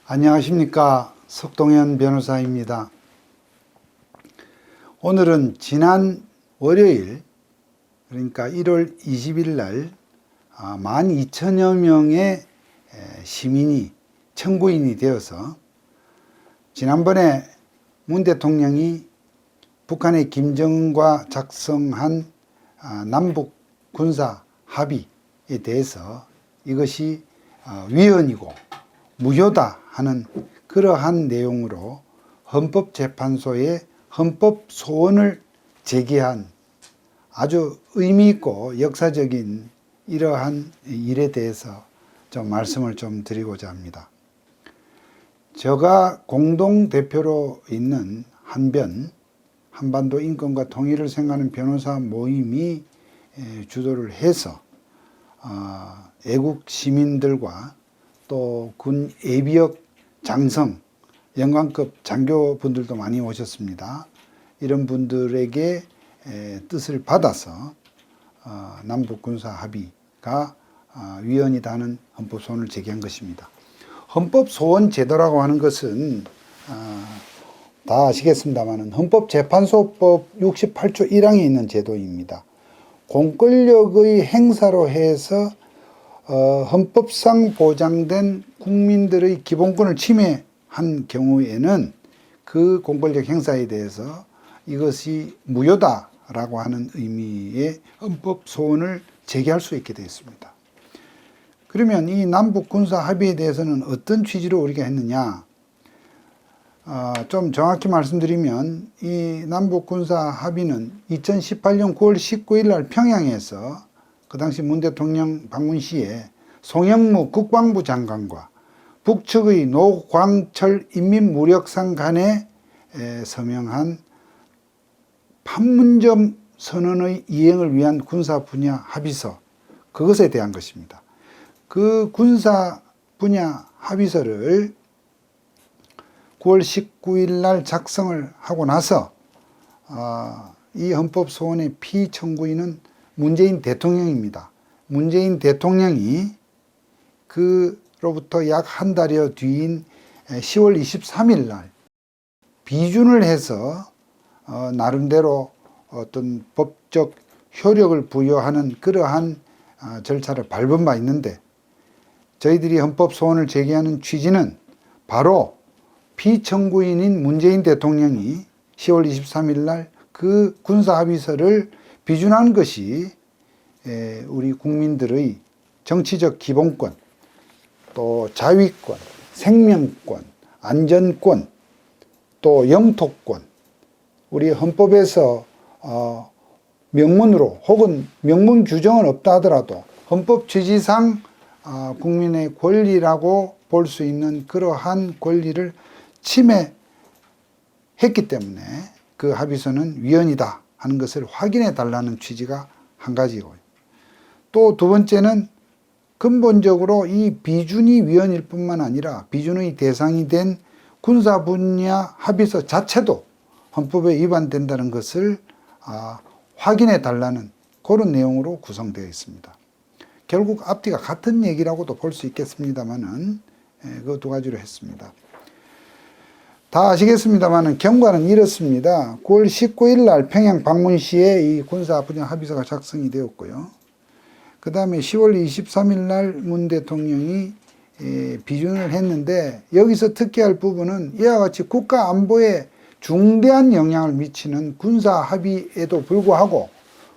안녕하십니까. 석동현 변호사입니다. 오늘은 지난 월요일, 그러니까 1월 20일 날 12,000여 명의 시민이 청구인이 되어서 지난번에 문 대통령이 북한의 김정은과 작성한 남북 군사 합의에 대해서 이것이 위헌이고 무효다 하는 그러한 내용으로 헌법재판소에 헌법 소원을 제기한 아주 의미 있고 역사적인 이러한 일에 대해서 좀 말씀을 좀 드리고자 합니다. 제가 공동대표로 있는 한반도 인권과 통일을 생각하는 변호사 모임이 주도를 해서 애국 시민들과 또 군 예비역 장성, 영관급 장교분들도 많이 오셨습니다. 이런 분들에게 뜻을 받아서 남북군사 합의가 위헌이다는 헌법소원을 제기한 것입니다. 헌법소원 제도라고 하는 것은 다 아시겠습니다만 헌법재판소법 68조 1항에 있는 제도입니다. 공권력의 행사로 해서 헌법상 보장된 국민들의 기본권을 침해한 경우에는 그 공권력 행사에 대해서 이것이 무효다라고 하는 의미의 헌법 소원을 제기할 수 있게 되어 있습니다. 그러면 이 남북 군사 합의에 대해서는 어떤 취지로 우리가 했느냐? 좀 정확히 말씀드리면 이 남북 군사 합의는 2018년 9월 19일 날 평양에서 그 당시 문 대통령 방문 시에 송영무 국방부 장관과 북측의 노광철 인민무력상 간에 서명한 판문점 선언의 이행을 위한 군사 분야 합의서, 그것에 대한 것입니다. 그 군사 분야 합의서를 9월 19일 날 작성을 하고 나서 이 헌법소원의 피청구인은 문재인 대통령입니다. 문재인 대통령이 그로부터 약 한 달여 뒤인 10월 23일 날 비준을 해서 나름대로 어떤 법적 효력을 부여하는 그러한 절차를 밟은 바 있는데, 저희들이 헌법소원을 제기하는 취지는 바로 피청구인인 문재인 대통령이 10월 23일 날 그 군사합의서를 비준한 것이 우리 국민들의 정치적 기본권, 또 자위권, 생명권, 안전권, 또 영토권, 우리 헌법에서 명문으로 혹은 명문 규정은 없다 하더라도 헌법 취지상 국민의 권리라고 볼 수 있는 그러한 권리를 침해했기 때문에 그 합의서는 위헌이다 하는 것을 확인해 달라는 취지가 한 가지고요. 또 두 번째는 근본적으로 이 비준이 위헌일 뿐만 아니라 비준의 대상이 된 군사 분야 합의서 자체도 헌법에 위반된다는 것을 확인해 달라는 그런 내용으로 구성되어 있습니다. 결국 앞뒤가 같은 얘기라고도 볼 수 있겠습니다만은 그 두 가지로 했습니다. 다 아시겠습니다만은 경과는 이렇습니다. 9월 19일 날 평양 방문 시에 이 군사 분야 합의서가 작성이 되었고요. 그 다음에 10월 23일 날 문 대통령이 비준을 했는데, 여기서 특기할 부분은 이와 같이 국가 안보에 중대한 영향을 미치는 군사 합의에도 불구하고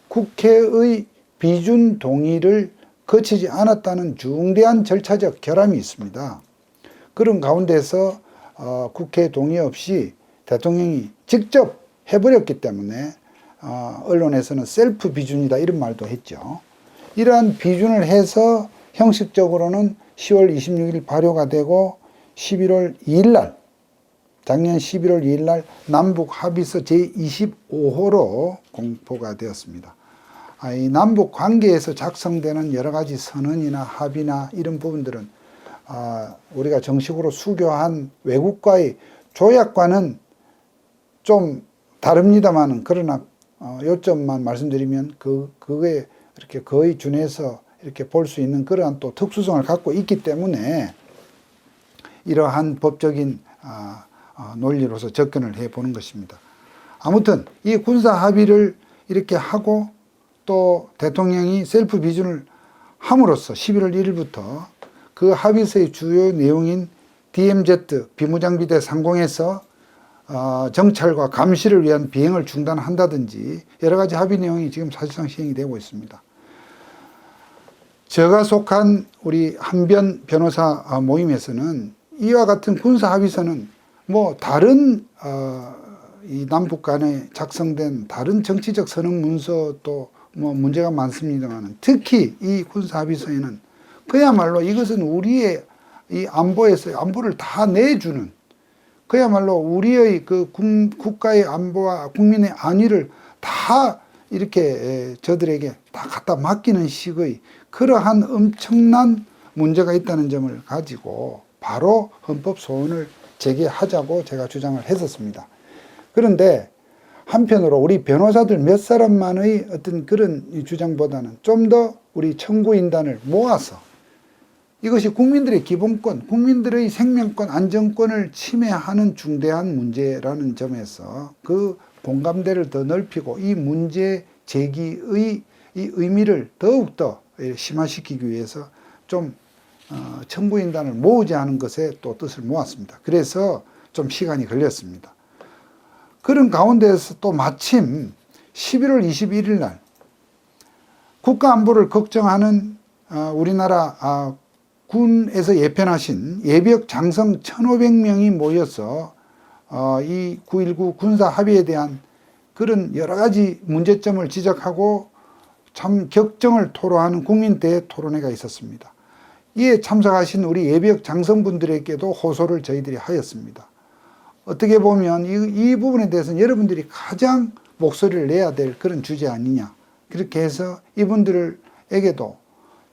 국회의 비준 동의를 거치지 않았다는 중대한 절차적 결함이 있습니다. 그런 가운데서 국회 동의 없이 대통령이 직접 해버렸기 때문에 언론에서는 셀프 비준이다 이런 말도 했죠. 이러한 비준을 해서 형식적으로는 10월 26일 발효가 되고 11월 2일 날, 작년 11월 2일 날 남북 합의서 제25호로 공포가 되었습니다. 이 남북 관계에서 작성되는 여러 가지 선언이나 합의나 이런 부분들은 우리가 정식으로 수교한 외국과의 조약과는 좀 다릅니다만은, 그러나 요점만 말씀드리면 그거에 이렇게 거의 준해서 이렇게 볼 수 있는 그러한 또 특수성을 갖고 있기 때문에 이러한 법적인 논리로서 접근을 해보는 것입니다. 아무튼 이 군사 합의를 이렇게 하고 또 대통령이 셀프 비준을 함으로써 11월 1일부터 그 합의서의 주요 내용인 DMZ 비무장비대 상공에서 정찰과 감시를 위한 비행을 중단한다든지 여러 가지 합의 내용이 지금 사실상 시행이 되고 있습니다. 제가 속한 우리 한변 변호사 모임에서는 이와 같은 군사 합의서는 뭐 다른 이 남북 간에 작성된 다른 정치적 선언 문서도 뭐 문제가 많습니다만 특히 이 군사 합의서에는 그야말로 이것은 우리의 이 안보를 다 내주는 그야말로 우리의 그 국가의 안보와 국민의 안위를 다 이렇게 저들에게 다 갖다 맡기는 식의 그러한 엄청난 문제가 있다는 점을 가지고 바로 헌법 소원을 제기하자고 제가 주장을 했었습니다. 그런데 한편으로 우리 변호사들 몇 사람만의 어떤 그런 주장보다는 좀 더 우리 청구인단을 모아서 이것이 국민들의 기본권, 국민들의 생명권, 안전권을 침해하는 중대한 문제라는 점에서 그 공감대를 더 넓히고 이 문제 제기의 이 의미를 더욱더 심화시키기 위해서 좀 청구인단을 모으자 하는 것에 또 뜻을 모았습니다. 그래서 좀 시간이 걸렸습니다. 그런 가운데에서 또 마침 11월 21일 날 국가안보를 걱정하는 우리나라 군에서 예편하신 예비역 장성 1,500명이 모여서 이 9.19 군사 합의에 대한 그런 여러 가지 문제점을 지적하고 참 격정을 토로하는 국민대회 토론회가 있었습니다. 이에 참석하신 우리 예비역 장성분들에게도 호소를 저희들이 하였습니다. 어떻게 보면 이 부분에 대해서는 여러분들이 가장 목소리를 내야 될 그런 주제 아니냐. 그렇게 해서 이분들에게도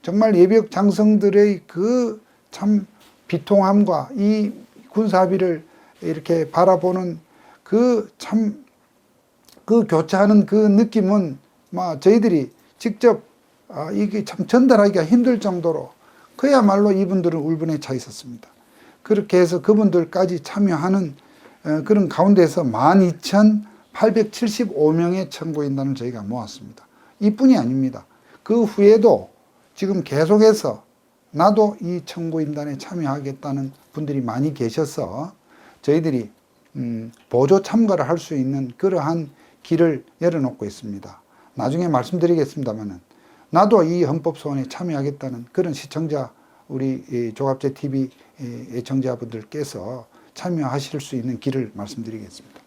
정말 예비역 장성들의 그 참 비통함과 이 군사합의를 이렇게 바라보는 그 참 그 교차하는 그 느낌은 저희들이 직접 이게 참 전달하기가 힘들 정도로 그야말로 이분들은 울분에 차 있었습니다. 그렇게 해서 그분들까지 참여하는 그런 가운데서 12,875명의 청구인단을 저희가 모았습니다. 이뿐이 아닙니다. 그 후에도 지금 계속해서 나도 이 청구인단에 참여하겠다는 분들이 많이 계셔서 저희들이 보조 참가를 할 수 있는 그러한 길을 열어놓고 있습니다. 나중에 말씀드리겠습니다만은 나도 이 헌법소원에 참여하겠다는 그런 시청자 우리 조갑제 TV 애청자분들께서 참여하실 수 있는 길을 말씀드리겠습니다.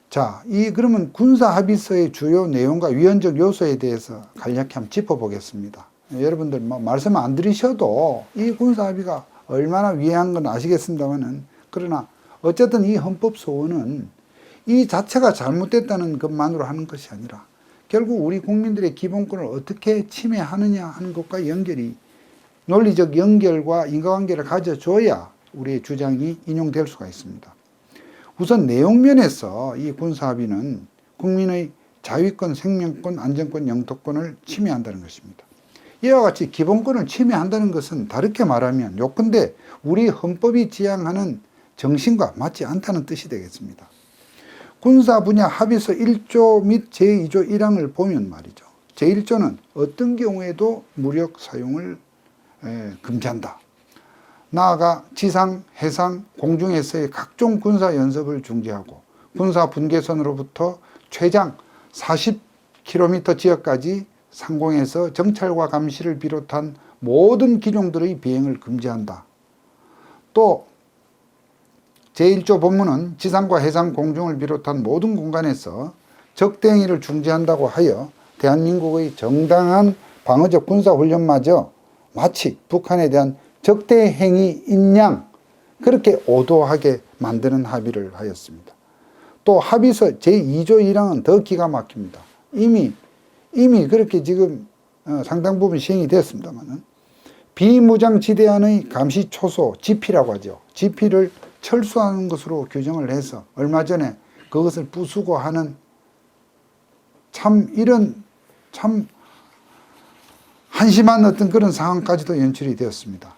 자, 그러면 군사합의서의 주요 내용과 위헌적 요소에 대해서 간략히 한번 짚어보겠습니다. 여러분들 말씀 안 들으셔도 이 군사합의가 얼마나 위헌한 건 아시겠습니다만은 그러나 어쨌든 이 헌법소원은 이 자체가 잘못됐다는 것만으로 하는 것이 아니라 결국 우리 국민들의 기본권을 어떻게 침해하느냐 하는 것과 연결이 논리적 연결과 인과관계를 가져줘야 우리의 주장이 인용될 수가 있습니다. 우선 내용면에서 이 군사합의는 국민의 자위권, 생명권, 안전권, 영토권을 침해한다는 것입니다. 이와 같이 기본권을 침해한다는 것은 다르게 말하면 요컨대 우리 헌법이 지향하는 정신과 맞지 않다는 뜻이 되겠습니다. 군사 분야 합의서 1조 및 제2조 1항을 보면 말이죠. 제1조는 어떤 경우에도 무력 사용을 금지한다. 나아가 지상, 해상, 공중에서의 각종 군사 연습을 중지하고 군사 분계선으로부터 최장 40km 지역까지 상공에서 정찰과 감시를 비롯한 모든 기종들의 비행을 금지한다. 또 제1조 본문은 지상과 해상, 공중을 비롯한 모든 공간에서 적대 행위를 중지한다고 하여 대한민국의 정당한 방어적 군사훈련마저 마치 북한에 대한 적대 행위인 양 그렇게 오도하게 만드는 합의를 하였습니다. 또 합의서 제2조 1항은 더 기가 막힙니다. 이미 그렇게 지금 상당 부분 시행이 되었습니다만 비무장지대 안의 감시 초소 GP라고 하죠. GP를 철수하는 것으로 규정을 해서 얼마 전에 그것을 부수고 하는 이런 한심한 어떤 그런 상황까지도 연출이 되었습니다.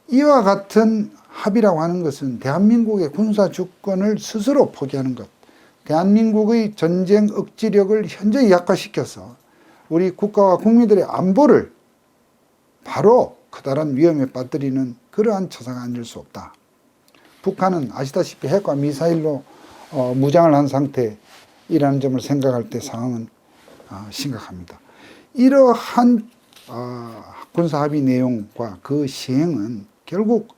이와 같은 합의라고 하는 것은 대한민국의 군사 주권을 스스로 포기하는 것, 대한민국의 전쟁 억지력을 현저히 약화시켜서 우리 국가와 국민들의 안보를 바로 커다란 위험에 빠뜨리는 그러한 처사가 아닐 수 없다. 북한은 아시다시피 핵과 미사일로 무장을 한 상태이라는 점을 생각할 때 상황은 심각합니다. 이러한 군사합의 내용과 그 시행은 결국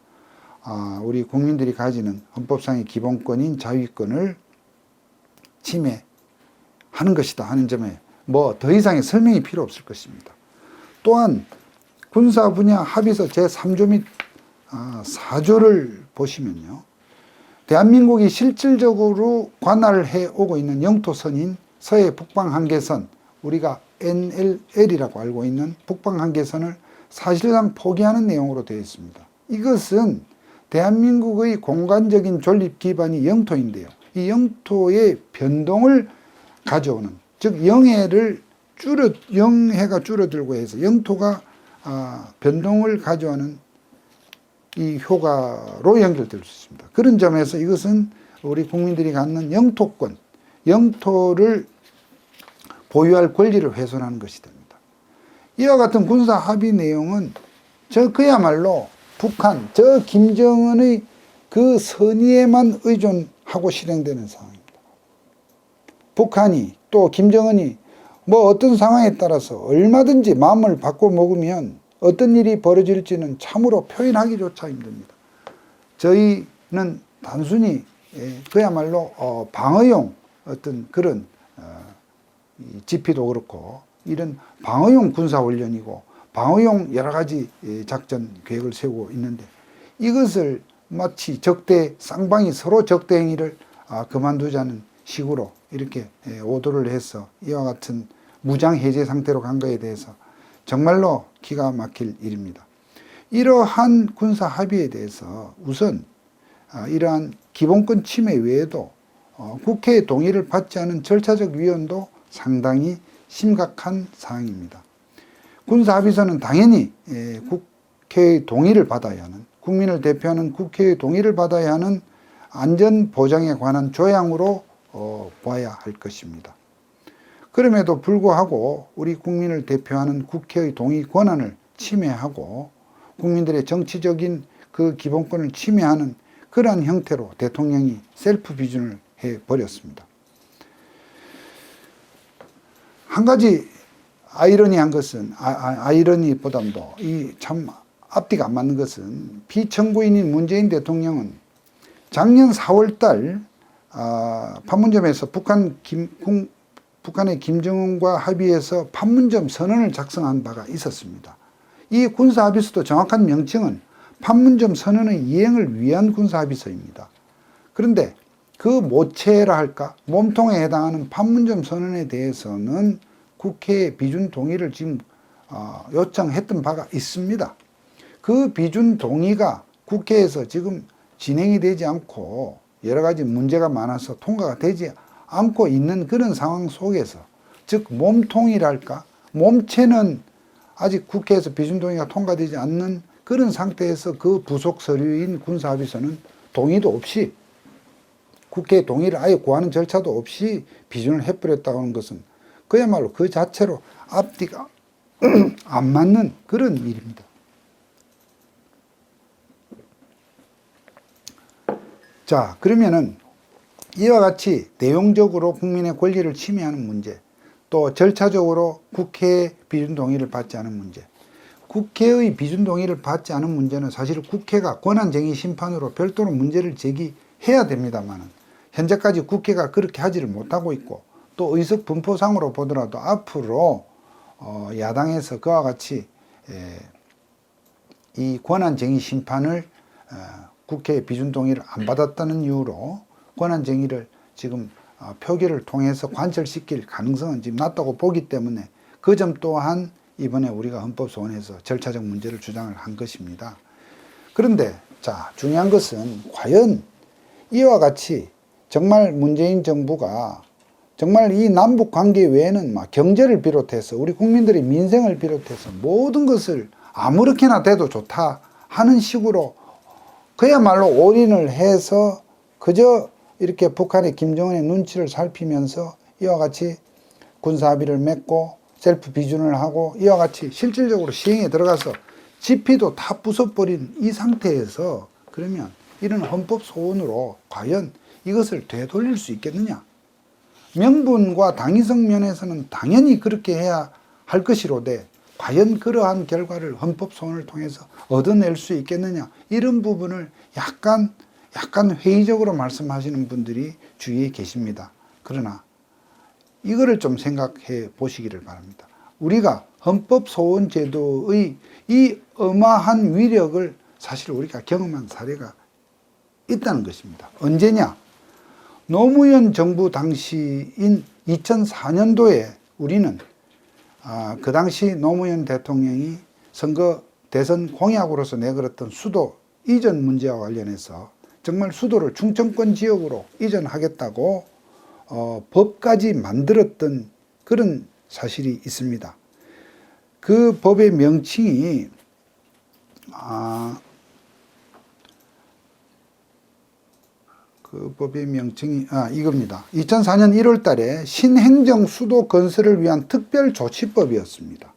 우리 국민들이 가지는 헌법상의 기본권인 자위권을 침해하는 것이다 하는 점에 뭐 더 이상의 설명이 필요 없을 것입니다. 또한 군사 분야 합의서 제3조 및 4조를 보시면요. 대한민국이 실질적으로 관할해 오고 있는 영토선인 서해 북방 한계선, 우리가 NLL이라고 알고 있는 북방 한계선을 사실상 포기하는 내용으로 되어 있습니다. 이것은 대한민국의 공간적인 존립 기반이 영토인데요. 이 영토의 변동을 가져오는, 즉 영해가 줄어들고 해서 영토가 변동을 가져오는 이 효과로 연결될 수 있습니다. 그런 점에서 이것은 우리 국민들이 갖는 영토권, 영토를 보유할 권리를 훼손하는 것이 됩니다. 이와 같은 군사 합의 내용은 그야말로 북한, 김정은의 그 선의에만 의존하고 실행되는 상황입니다. 북한이 또 김정은이 뭐 어떤 상황에 따라서 얼마든지 마음을 바꿔 먹으면 어떤 일이 벌어질지는 참으로 표현하기조차 힘듭니다. 저희는 단순히 그야말로 방어용 어떤 그런 지피도 그렇고 이런 방어용 군사훈련이고 방어용 여러 가지 작전 계획을 세우고 있는데 이것을 마치 쌍방이 서로 적대 행위를 그만두자는 식으로 이렇게 오도를 해서 이와 같은 무장 해제 상태로 간 것에 대해서 정말로 기가 막힐 일입니다. 이러한 군사 합의에 대해서 우선 이러한 기본권 침해 외에도 국회의 동의를 받지 않은 절차적 위헌도 상당히 심각한 사항입니다. 군사합의서는 당연히 국회의 동의를 받아야 하는, 국민을 대표하는 국회의 동의를 받아야 하는 안전보장에 관한 조항으로 봐야 할 것입니다. 그럼에도 불구하고 우리 국민을 대표하는 국회의 동의 권한을 침해하고 국민들의 정치적인 그 기본권을 침해하는 그러한 형태로 대통령이 셀프 비준을 해버렸습니다. 한 가지 아이러니한 것은, 아이러니보다도 이 참 앞뒤가 안 맞는 것은 피청구인인 문재인 대통령은 작년 4월달 판문점에서 북한의 김정은과 합의해서 판문점 선언을 작성한 바가 있었습니다. 이 군사합의서도 정확한 명칭은 판문점 선언의 이행을 위한 군사합의서입니다. 그런데 그 모체라 할까, 몸통에 해당하는 판문점 선언에 대해서는 국회의 비준 동의를 지금 요청했던 바가 있습니다. 그 비준 동의가 국회에서 지금 진행이 되지 않고 여러 가지 문제가 많아서 통과가 되지 않고 있는 그런 상황 속에서, 즉 몸통이랄까, 몸체는 아직 국회에서 비준 동의가 통과되지 않는 그런 상태에서 그 부속 서류인 군사합의서는 동의도 없이, 국회의 동의를 아예 구하는 절차도 없이 비준을 해버렸다고 하는 것은 그야말로 그 자체로 앞뒤가 안 맞는 그런 일입니다. 자, 그러면은 이와 같이 내용적으로 국민의 권리를 침해하는 문제, 또 절차적으로 국회의 비준 동의를 받지 않은 문제, 국회의 비준 동의를 받지 않은 문제는 사실 국회가 권한쟁의 심판으로 별도로 문제를 제기해야 됩니다만 현재까지 국회가 그렇게 하지를 못하고 있고, 또 의석 분포상으로 보더라도 앞으로 야당에서 그와 같이 이 권한쟁의 심판을 국회의 비준 동의를 안 받았다는 이유로 권한쟁의를 지금 표결을 통해서 관철시킬 가능성은 지금 낮다고 보기 때문에 그 점 또한 이번에 우리가 헌법소원에서 절차적 문제를 주장을 한 것입니다. 그런데 자, 중요한 것은 과연 이와 같이 정말 문재인 정부가 정말 이 남북 관계 외에는 막 경제를 비롯해서 우리 국민들의 민생을 비롯해서 모든 것을 아무렇게나 돼도 좋다 하는 식으로 그야말로 올인을 해서 그저 이렇게 북한의 김정은의 눈치를 살피면서 이와 같이 군사합의를 맺고 셀프 비준을 하고 이와 같이 실질적으로 시행에 들어가서 지피도 다 부숴버린 이 상태에서 그러면 이런 헌법 소원으로 과연 이것을 되돌릴 수 있겠느냐? 명분과 당위성 면에서는 당연히 그렇게 해야 할 것이로되 과연 그러한 결과를 헌법 소원을 통해서 얻어낼 수 있겠느냐? 이런 부분을 약간 회의적으로 말씀하시는 분들이 주위에 계십니다. 그러나 이거를 좀 생각해 보시기를 바랍니다. 우리가 헌법 소원 제도의 이 어마한 위력을 사실 우리가 경험한 사례가 있다는 것입니다. 언제냐? 노무현 정부 당시인 2004년도에 우리는 그 당시 노무현 대통령이 선거 대선 공약으로서 내걸었던 수도 이전 문제와 관련해서 정말 수도를 충청권 지역으로 이전하겠다고 법까지 만들었던 그런 사실이 있습니다. 그 법의 명칭이 이겁니다. 2004년 1월 달에 신행정 수도 건설을 위한 특별조치법이었습니다.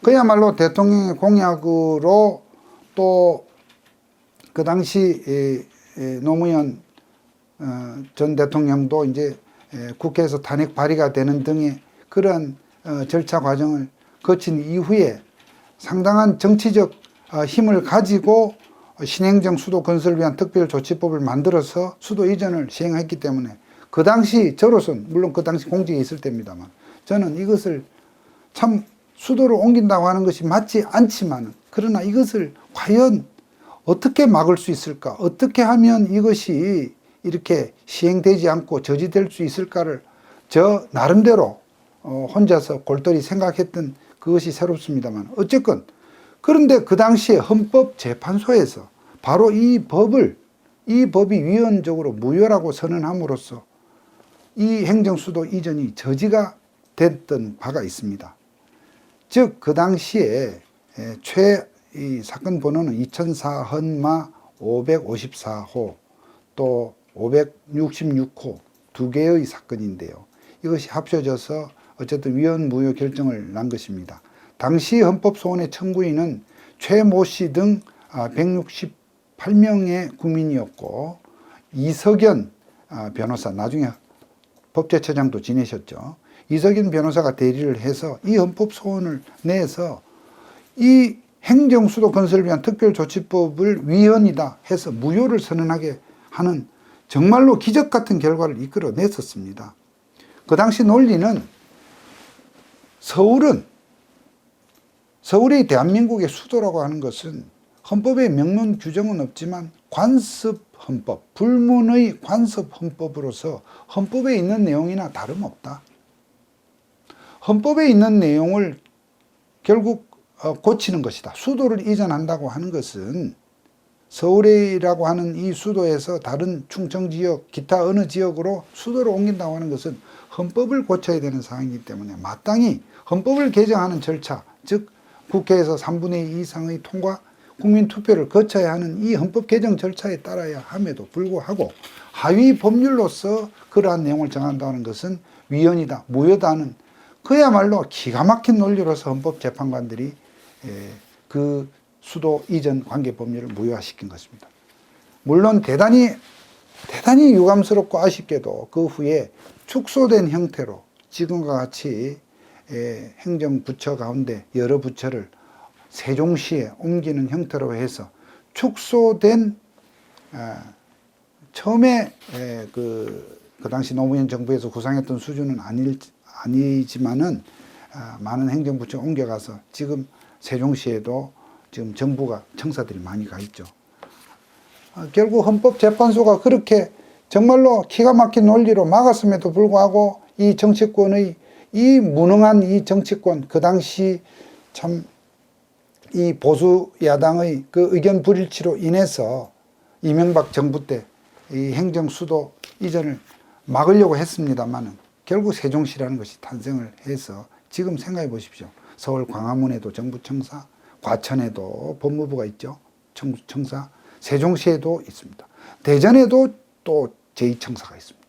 그야말로 대통령의 공약으로 또 그 당시 노무현 전 대통령도 이제 국회에서 탄핵 발의가 되는 등의 그런 절차 과정을 거친 이후에 상당한 정치적 힘을 가지고 신행정 수도 건설을 위한 특별조치법을 만들어서 수도 이전을 시행했기 때문에 그 당시 저로서는 물론 그 당시 공직에 있을 때입니다만 저는 이것을 참 수도를 옮긴다고 하는 것이 맞지 않지만 그러나 이것을 과연 어떻게 막을 수 있을까? 어떻게 하면 이것이 이렇게 시행되지 않고 저지될 수 있을까를 저 나름대로 혼자서 골똘히 생각했던 그것이 새롭습니다만 어쨌건 그런데 그 당시에 헌법재판소에서 바로 이 법이 위헌적으로 무효라고 선언함으로써 이 행정수도 이전이 저지가 됐던 바가 있습니다. 즉 그 당시에 이 사건 번호는 2004 헌마 554호 또 566호 두 개의 사건인데요. 이것이 합쳐져서 어쨌든 위헌 무효 결정을 난 것입니다. 당시 헌법소원의 청구인은 최모 씨 등 168명의 국민이었고 이석연 변호사, 나중에 법제처장도 지내셨죠. 이석연 변호사가 대리를 해서 이 헌법소원을 내서 이 행정수도 건설을 위한 특별조치법을 위헌이다 해서 무효를 선언하게 하는 정말로 기적 같은 결과를 이끌어냈었습니다. 그 당시 논리는 서울이 대한민국의 수도라고 하는 것은 헌법에 명문 규정은 없지만 관습헌법, 불문의 관습헌법으로서 헌법에 있는 내용이나 다름없다. 헌법에 있는 내용을 결국 고치는 것이다. 수도를 이전한다고 하는 것은 서울이라고 하는 이 수도에서 다른 충청 지역, 기타 어느 지역으로 수도를 옮긴다고 하는 것은 헌법을 고쳐야 되는 사항이기 때문에 마땅히 헌법을 개정하는 절차, 즉 국회에서 3분의 2 이상의 통과, 국민투표를 거쳐야 하는 이 헌법 개정 절차에 따라야 함에도 불구하고 하위 법률로서 그러한 내용을 정한다는 것은 위헌이다, 무효다는 그야말로 기가 막힌 논리로서 헌법재판관들이 그 수도 이전 관계 법률을 무효화시킨 것입니다. 물론 대단히 유감스럽고 아쉽게도 그 후에 축소된 형태로 지금과 같이 행정부처 가운데 여러 부처를 세종시에 옮기는 형태로 해서 축소된 처음에 그 당시 노무현 정부에서 구상했던 수준은 아니지만은 많은 행정부처 옮겨가서 지금 세종시에도 지금 정부가 청사들이 많이 가 있죠. 결국 헌법재판소가 그렇게 정말로 기가 막힌 논리로 막았음에도 불구하고 이 정치권의 이 무능한 이 정치권, 그 당시 참 이 보수 야당의 그 의견 불일치로 인해서 이명박 정부 때 이 행정 수도 이전을 막으려고 했습니다만은 결국 세종시라는 것이 탄생을 해서 지금 생각해 보십시오. 서울 광화문에도 정부청사, 과천에도 법무부가 있죠. 청사. 세종시에도 있습니다. 대전에도 또 제2청사가 있습니다.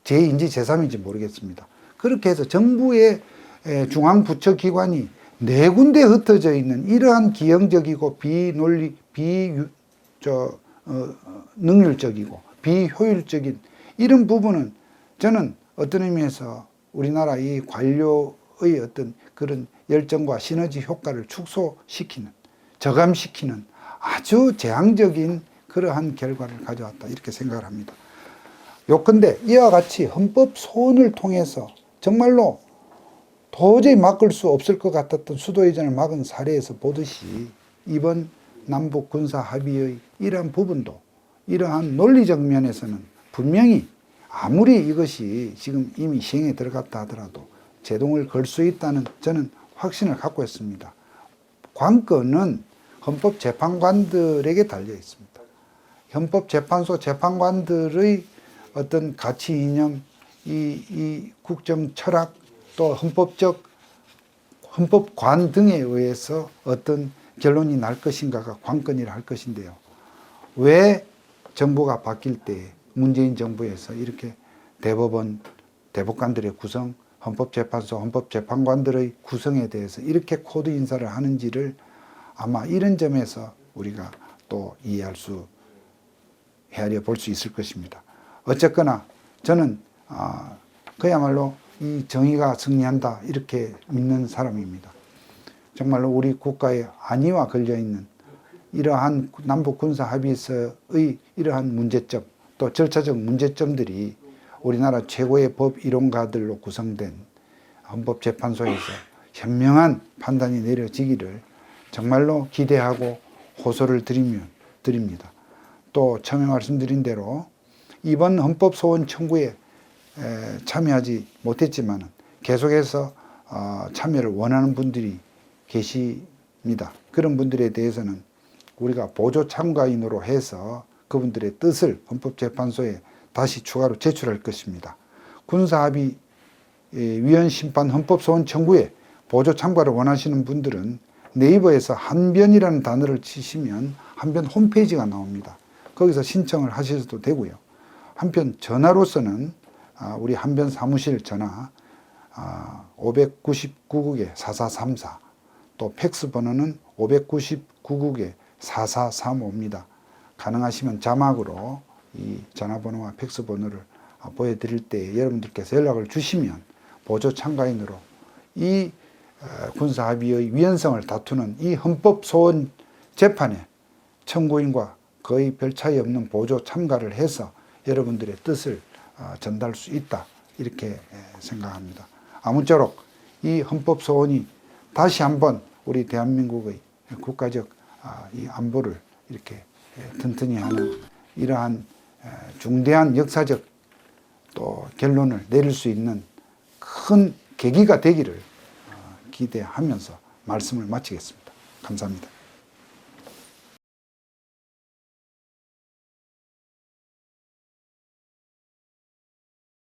제2인지 제3인지 모르겠습니다. 그렇게 해서 정부의 중앙부처 기관이 4군데 흩어져 있는 이러한 기형적이고 능률적이고 비효율적인 이런 부분은 저는 어떤 의미에서 우리나라 이 관료의 어떤 그런 열정과 시너지 효과를 축소시키는, 저감시키는 아주 재앙적인 그러한 결과를 가져왔다 이렇게 생각을 합니다. 요컨대 이와 같이 헌법 소원을 통해서 정말로 도저히 막을 수 없을 것 같았던 수도 이전을 막은 사례에서 보듯이 이번 남북 군사 합의의 이러한 부분도 이러한 논리적 면에서는 분명히 아무리 이것이 지금 이미 시행에 들어갔다 하더라도 제동을 걸 수 있다는 저는 확신을 갖고 있습니다. 관건은 헌법재판관들에게 달려 있습니다. 헌법재판소 재판관들의 어떤 가치 이념, 이 국정 철학, 또 헌법관 등에 의해서 어떤 결론이 날 것인가가 관건이라 할 것인데요. 왜 정부가 바뀔 때 문재인 정부에서 이렇게 대법원, 대법관들의 구성, 헌법재판소, 헌법재판관들의 구성에 대해서 이렇게 코드 인사를 하는지를 아마 이런 점에서 우리가 또 헤아려 볼 수 있을 것입니다. 어쨌거나 저는 그야말로 이 정의가 승리한다 이렇게 믿는 사람입니다. 정말로 우리 국가의 안위와 걸려있는 이러한 남북 군사 합의서의 이러한 문제점, 또 절차적 문제점들이 우리나라 최고의 법 이론가들로 구성된 헌법재판소에서 현명한 판단이 내려지기를 정말로 기대하고 호소를 드립니다. 또 처음에 말씀드린 대로 이번 헌법소원 청구에 참여하지 못했지만 계속해서 참여를 원하는 분들이 계십니다. 그런 분들에 대해서는 우리가 보조 참가인으로 해서 그분들의 뜻을 헌법재판소에 다시 추가로 제출할 것입니다. 군사합의 위헌 심판 헌법소원 청구에 보조 참가를 원하시는 분들은 네이버에서 한변이라는 단어를 치시면 한변 홈페이지가 나옵니다. 거기서 신청을 하셔도 되고요. 한편 전화로서는 우리 한변 사무실 전화 599국에 4434, 또 팩스 번호는 599국에 4435입니다. 가능하시면 자막으로 이 전화번호와 팩스 번호를 보여드릴 때 여러분들께서 연락을 주시면 보조 참가인으로 이 군사합의의 위헌성을 다투는 이 헌법소원 재판에 청구인과 거의 별 차이 없는 보조 참가를 해서 여러분들의 뜻을 전달할 수 있다 이렇게 생각합니다. 아무쪼록 이 헌법소원이 다시 한번 우리 대한민국의 국가적 이 안보를 이렇게 튼튼히 하는 이러한 중대한 역사적 또 결론을 내릴 수 있는 큰 계기가 되기를 기대하면서 말씀을 마치겠습니다. 감사합니다.